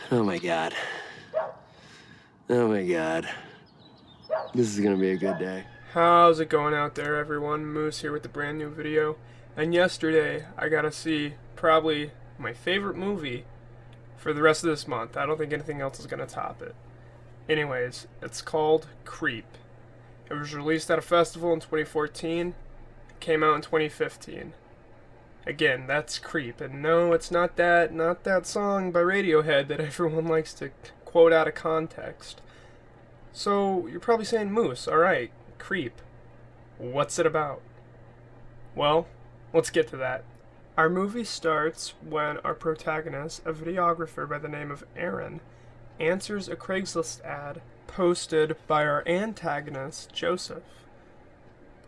Oh my god. Oh my god. This is gonna be a good day. How's it going out there, everyone? Moose here with a brand new video. And yesterday, I got to see probably my favorite movie for the rest of this month. I don't think anything else is going to top it. Anyways, it's called Creep. It was released at a festival in 2014. It came out in 2015. Again, that's Creep. And no, it's not that song by Radiohead that everyone likes to quote out of context. So, you're probably saying, Moose, alright, Creep. What's it about? Well, let's get to that. Our movie starts when our protagonist, a videographer by the name of Aaron, answers a Craigslist ad posted by our antagonist, Joseph.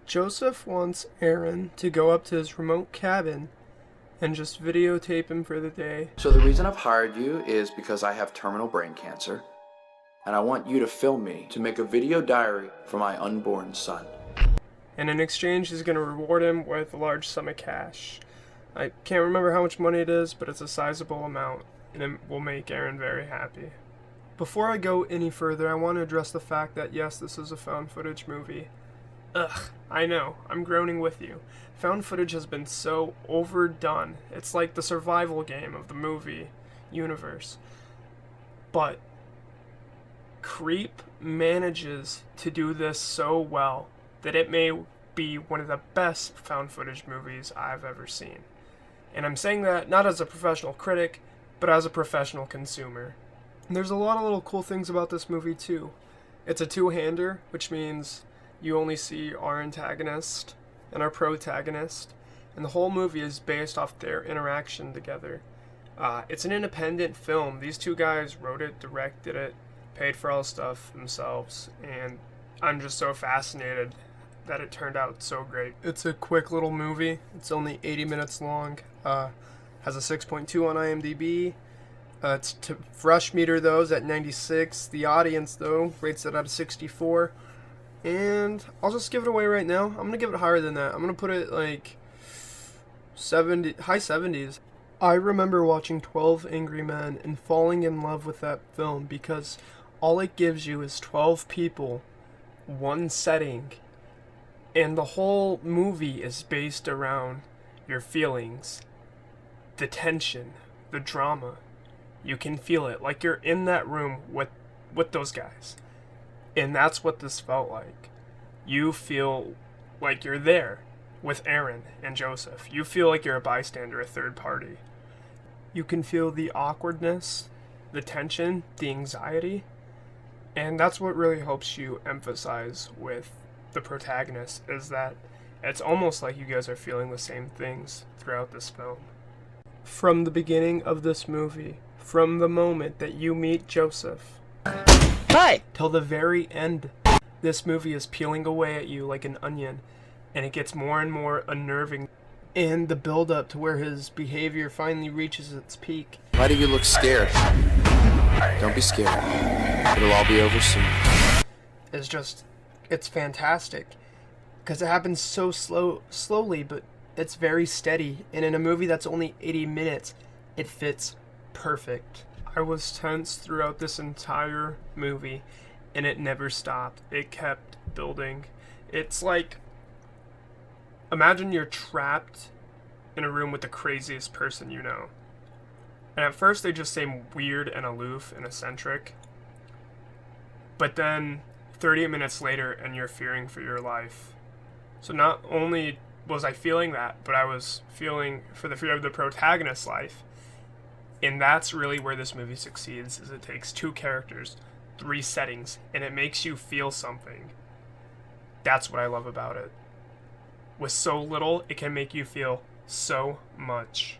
Joseph wants Aaron to go up to his remote cabin and just videotape him for the day. So the reason I've hired you is because I have terminal brain cancer, and I want you to film me to make a video diary for my unborn son. And in exchange, he's going to reward him with a large sum of cash. I can't remember how much money it is, but it's a sizable amount, and it will make Aaron very happy. Before I go any further, I want to address the fact that yes, this is a found footage movie. Ugh, I know, I'm groaning with you. Found footage has been so overdone. It's like the survival game of the movie universe. But Creep manages to do this so well that it may be one of the best found footage movies I've ever seen. And I'm saying that not as a professional critic, but as a professional consumer. And there's a lot of little cool things about this movie too. It's a two-hander, which means you only see our antagonist and our protagonist, and the whole movie is based off their interaction together. It's an independent film. These two guys wrote it, directed it, paid for all the stuff themselves, and I'm just so fascinated that it turned out so great. It's a quick little movie. It's only 80 minutes long. Has a 6.2 on IMDb. It's to Fresh Meter, though, is at 96. The audience, though, rates it out of 64. And I'll just give it away right now. I'm going to give it higher than that. I'm going to put it like 70, high 70s. I remember watching 12 Angry Men and falling in love with that film because all it gives you is 12 people, one setting, and the whole movie is based around your feelings, the tension, the drama. You can feel it, like you're in that room with those guys. And that's what this felt like. You feel like you're there with Aaron and Joseph. You feel like you're a bystander, a third party. You can feel the awkwardness, the tension, the anxiety. And that's what really helps you emphasize with the protagonist, is that it's almost like you guys are feeling the same things throughout this film. From the beginning of this movie, from the moment that you meet Joseph, Hi! till the very end, this movie is peeling away at you like an onion, and it gets more and more unnerving. And the build-up to where his behavior finally reaches its peak. Why do you look scared? Don't be scared. It'll all be over soon. It's fantastic. Because it happens so slowly, but it's very steady. And in a movie that's only 80 minutes, it fits perfect. I was tense throughout this entire movie, and it never stopped. It kept building. It's like, imagine you're trapped in a room with the craziest person you know. And at first they just seem weird and aloof and eccentric. But then 30 minutes later and you're fearing for your life. So not only was I feeling that, but I was feeling for the fear of the protagonist's life. And that's really where this movie succeeds, is it takes two characters, three settings, and it makes you feel something. That's what I love about it. With so little, it can make you feel so much.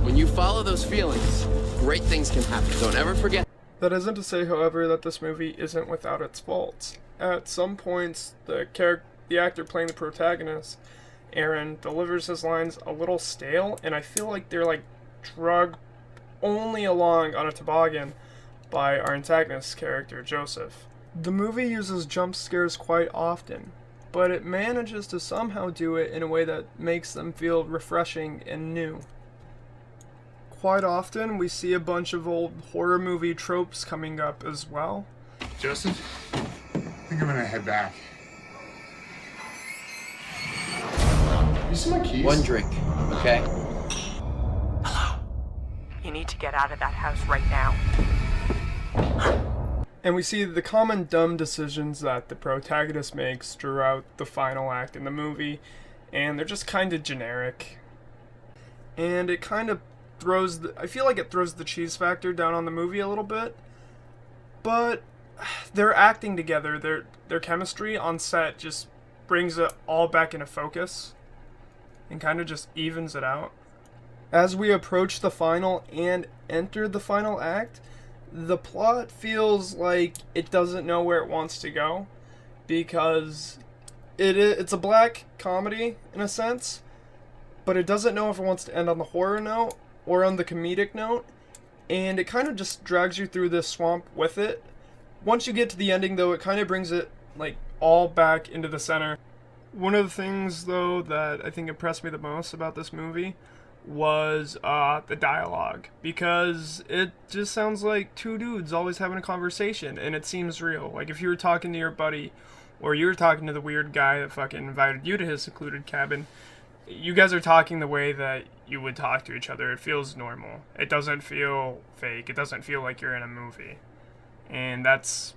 When you follow those feelings, great things can happen. Don't ever forget. That isn't to say, however, that this movie isn't without its faults. At some points, the actor playing the protagonist, Aaron, delivers his lines a little stale, and I feel like they're like drugged only along on a toboggan by our antagonist's character, Joseph. The movie uses jump scares quite often, but it manages to somehow do it in a way that makes them feel refreshing and new. quite often we see a bunch of old horror movie tropes coming up as well. Joseph, I think I'm gonna head back. You see my keys? One drink, okay? You need to get out of that house right now. And we see the common dumb decisions that the protagonist makes throughout the final act in the movie, and they're just kind of generic. And it kind of I feel like it throws the cheese factor down on the movie a little bit, but they're acting together. Their chemistry on set just brings it all back into focus and kind of just evens it out. As we approach the final and enter the final act, the plot feels like it doesn't know where it wants to go, because it's a black comedy in a sense, but it doesn't know if it wants to end on the horror note or on the comedic note, and it kind of just drags you through this swamp with it. Once you get to the ending, though, it kind of brings it like all back into the center. One of the things, though, that I think impressed me the most about this movie was the dialogue, because it just sounds like two dudes always having a conversation, and it seems real. Like if you were talking to your buddy, or you were talking to the weird guy that fucking invited you to his secluded cabin, you guys are talking the way that you would talk to each other. It feels normal. It doesn't feel fake. It doesn't feel like you're in a movie. And that's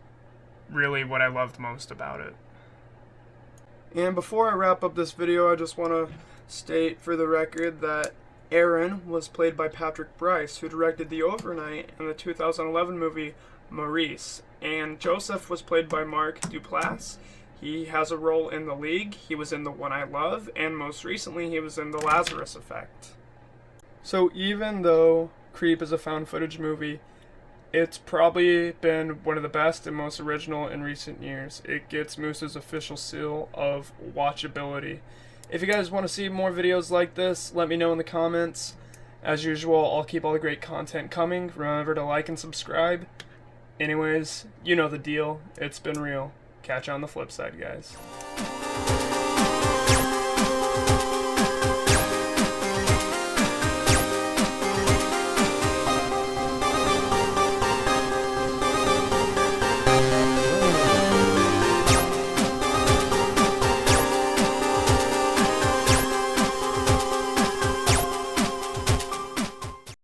really what I loved most about it. And before I wrap up this video, I just want to state for the record that Aaron was played by Patrick Bryce, who directed The Overnight and the 2011 movie Maurice. And Joseph was played by Mark Duplass. He has a role in The League, he was in The One I Love, and most recently he was in The Lazarus Effect. So even though Creep is a found footage movie, it's probably been one of the best and most original in recent years. It gets Moose's official seal of watchability. If you guys want to see more videos like this, let me know in the comments. As usual, I'll keep all the great content coming. Remember to like and subscribe. Anyways, you know the deal. It's been real. Catch you on the flip side, guys.